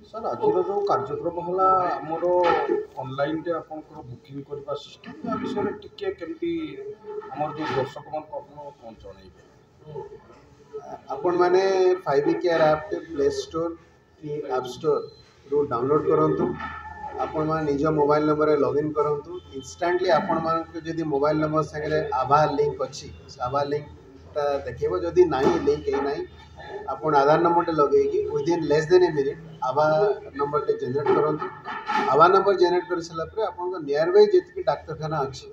Sir आज जो कार्यक्रम है आमर ऑनलाइन रे आपनकर बुकिंग करबा सिस्टम या विषय रे टिके केमती हमर जो दर्शक मान को आपन कोन जणाइबे। आपण माने 5 केयर ऐप पे प्ले स्टोर की ऐप स्टोर रो डाउनलोड करंतु। आपण मान निज मोबाइल नंबर रे लॉगिन करंतु। इंस्टेंटली आपण मान के जदी मोबाइल नंबर संगे आधार लिंक अछि आधार लिंक ता देखिबो। जदी नाही लिंक हे नाही आपण आधार नंबर टे लगेगी विदिन लेस देन ए मिनिट आधार नंबर टे जनरेट करंतु। आधार नंबर जनरेट कर सला पर आपण को नियर बाय जेतिकी डाक्टरखाना अछि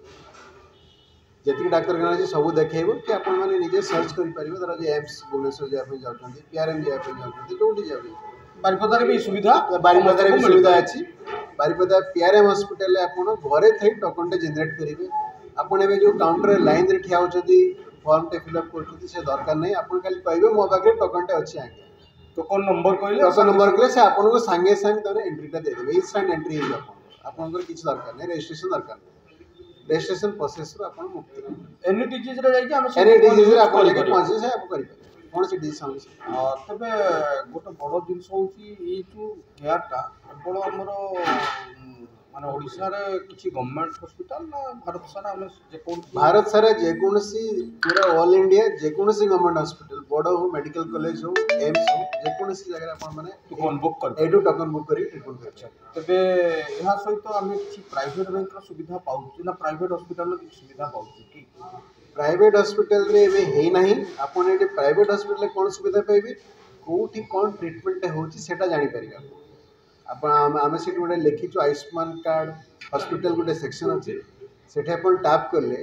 जेतिकी डाक्टरखाना अछि सब देखेबो कि आपण माने निजे सर्च करि परिबो। धर जे एम्स भुवनेश्वर जे आपण जाउछंती पीआरएम जे आपण जाउछंती जोटी जाबे बारिपदा रे भी सुविधा अछि। बारिपदा पीआरएम हॉस्पिटल रे आपण घरे थई टोकन टे जनरेट करिवे। आपण एबे जो काउंटर रे लाइन रे ठिया होछंती फॉर्म टे फिल अप करछंती से दरकार नै। आपण खाली कहबे मो पाखे टोकन टे अछि आके टोकन नंबर कहले से आपण को संगे संग तने एंट्री टा दे देबे। इंस्टेंट एंट्री हो आपण को किछ दरकार नै रजिस्ट्रेशन दरकार नै। रजिस्ट्रेशन प्रोसेस रो आपण मुक्त एनी डिजीज रे जाई कि हम एनी डिजीज रे आपण लेके पहुंचे से आप करि कोन से डिजीज समझ तबे गोटे बड़ जिनस होची ए जो केयर टा केवल हमर माने ओडिसा रे किछि गवर्नमेंट हॉस्पिटल ना भारत सारा हम जे कोन भारत सारा जे कोनसी पूरा ऑल इंडिया जे कोनसी गवर्नमेंट हॉस्पिटल बड़ हो मेडिकल कॉलेज हो एम्स हो जे कोनसी जगह आपण माने टोकन बुक कर एडू टोकन बुक करी ट्रीटमेंट कर। तबे एहा सहित हम किछि प्राइवेट बैंक रो सुविधा पाउछि ना प्राइवेट हॉस्पिटल रो किछि सुविधा पाउछि कि प्राइवेट हॉस्पिटल रे एबे हे नाही। आपण एटे प्राइवेट हॉस्पिटल रे कोन सुविधा पाइबे कोठी कोन ट्रीटमेंट होछि सेटा जानि परिबा। आपण आमे से गोटे लिखिछु आयुष्मान कार्ड हॉस्पिटल गोटे सेक्शन अछि सेठे आपण टैप करले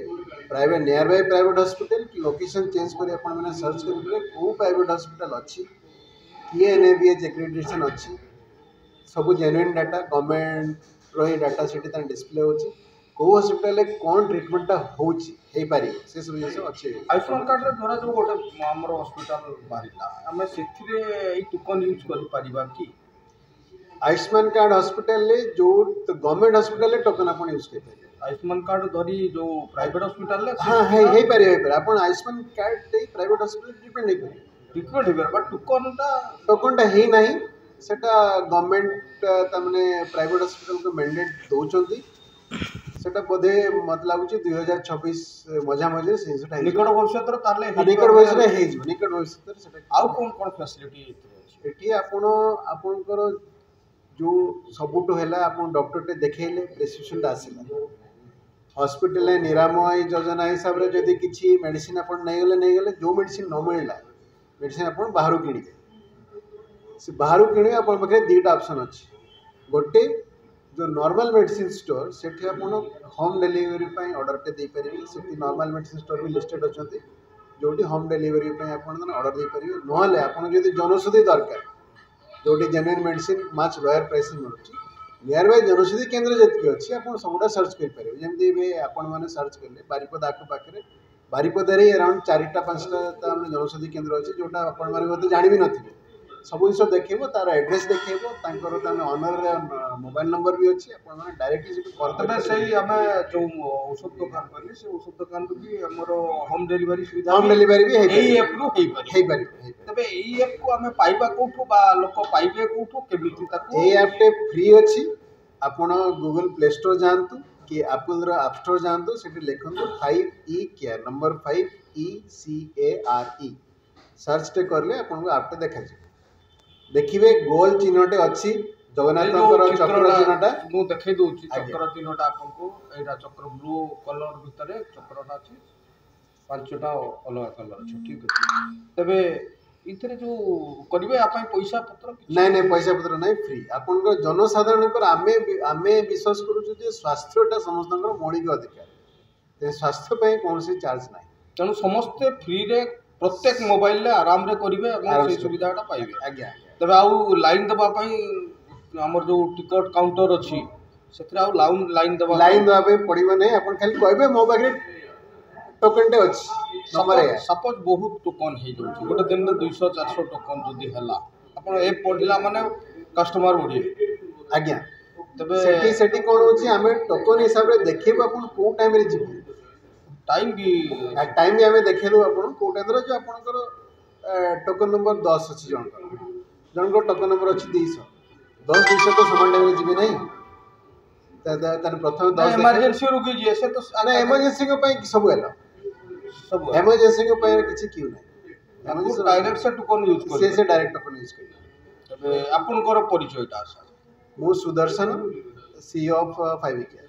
private near by private hospital की लोकेशन चेंज करी आपण माने सर्च करिले को प्राइवेट हॉस्पिटल अछि की एनएबीएच एक्रेडिटेशन अछि सब जेन्युइन डाटा गवर्नमेंट रो डाटा सेठी त डिस्प्ले होछि को हॉस्पिटल रे कोन ट्रीटमेंट होछि हे पारि से सब जिंस अछि। आयुष्मान कार्ड रे द्वारा जो गोटे हमर हॉस्पिटल बारिला हमें सेथिरे ए टोकन यूज करि परिबा कि आयुष्मान कार्ड हॉस्पिटल ले जो गवर्नमेंट हॉस्पिटल ले टोकन आपण यूज कर पारे। आयुष्मान कार्ड धरी जो प्राइवेट हॉस्पिटल ले हां हे पारे आपण आयुष्मान कार्ड ते प्राइवेट हॉस्पिटल डिपेंड नै करे ट्रीटमेंट हेबर बट टोकन टा हे नाही सेटा गवर्नमेंट त माने प्राइवेट हॉस्पिटल को मैंडेट दोचंती सेटा बोधे मत लागुची 2026 मजा मजे से सेटा निकट भविष्य रे ताले निकट भविष्य रे हे जो निकट भविष्य रे सेटा आउ कोन फैसिलिटी एठी आपणकर जो सबुठो है आप डॉक्टर टे देखेले प्रेस्क्रिप्शन आसला हॉस्पिटल निरामय योजना हिसाब रे जदि किछि मेडिसिन आप नहीं गले जो मेडिसिन न मिलला मेडिसिन आप बाहर किଣିବେ से बाहर किणे आप पाखे दीटा ऑप्शन अच्छी गोटे जो नॉर्मल मेडिसिन स्टोर सेठी आप होम डिलीवरी पाई ऑर्डर टे दे परिबे सेठी नॉर्मल मेडिसिन स्टोर भी लिस्टेड अछंती जोटी होम डिलीवरी पाई आप ऑर्डर दे परिबे नहले आप जदि जनौषधि दरकार जोटी genuine medicine much lower price मिलुची नियर बाय जनौषधि केंद्र जति अच्छी आप सबुटा सर्च कर पारे जमी आपण मैंने सर्च कले बारिपदा आख पाखे बारिपदार अराउंड 4टा 5टा जनौषधि केंद्र अच्छी जोटा आप जानी भी नथिबे सब जिन देखो तार एड्रेस देखो ऑनर मोबाइल नंबर भी अच्छी आप डायरेक्टली तबे सही हमें जो औषध दुकान कहली से औषध दुकान भी हमर होम डिलीवरी सुविधा भी एई ऐप रो हे पारि तबे एई ऐप को हमें पाइबा कोठो बा लोक पाइबे कोठो केमिति ताको एई ऐप टे फ्री अच्छी आपण गूगल प्ले स्टोर जानतु कि एप्पल रो ऐप स्टोर जानतु सेठी लिखंतु 5E care number 5ECARE search टे करले आपण को ऐप टे देखा जे देखिए गोल चिन्हटे अच्छी जगन्नाथ चक्र चिन्हटा मु देखै दोची चक्र चिन्हटा आपको एटा चक्र ब्लू कलर भितरे चक्रटा अछि पांचटा अलग कलर अछि ठीक अछि तबे इथरे जो करिवे आपन पैसा पत्र नै पैसा पत्र नै फ्री आपन को जनसाधारण को आमे विश्वास करू जे स्वास्थ्यटा समस्त मौलिक अधिकार ते स्वास्थ्य पे कौन से चार्ज नै तनु समस्त फ्री रे प्रत्येक मोबाइल ले आराम रे करिवे और से सुविधाटा पाइबे। आज्ञा तबे आउ लाइन दबा पई हमर जो टिकट काउंटर अछि सेथरे आउ लाइन दबा पे पड़िबो नै अपन खाली कहबे मो बागे टोकन टे अछि समरे सपोज बहुत टोकन हे जो गोटे दिन में 200 400 टोकन जदी हला अपन ए पढिला माने कस्टमर बढ़ी आज्ञा तबे सेठी कोन होछि हमें टोकन हिसाब रे देखिबो अपन को टाइम रे जिबो टाइम भी हमें देखेलु अपन को टाइम रे जो आपनकर टोकन नंबर 10 अछि जनकर टोकन नंबर अछि 200 10 200 तो समान टाइम जी नहीं प्रथम 10 इमरजेंसी रोगी जी से तो ना इमरजेंसी को पई सब एला सब इमरजेंसी को पई किछि क्यों नहीं इमरजेंसी डायरेक्ट से टोकन यूज कर से डायरेक्ट टोकन यूज कर तबे आपनकर परिचयटा आसा मु सुदर्शन CEO of 5 EKS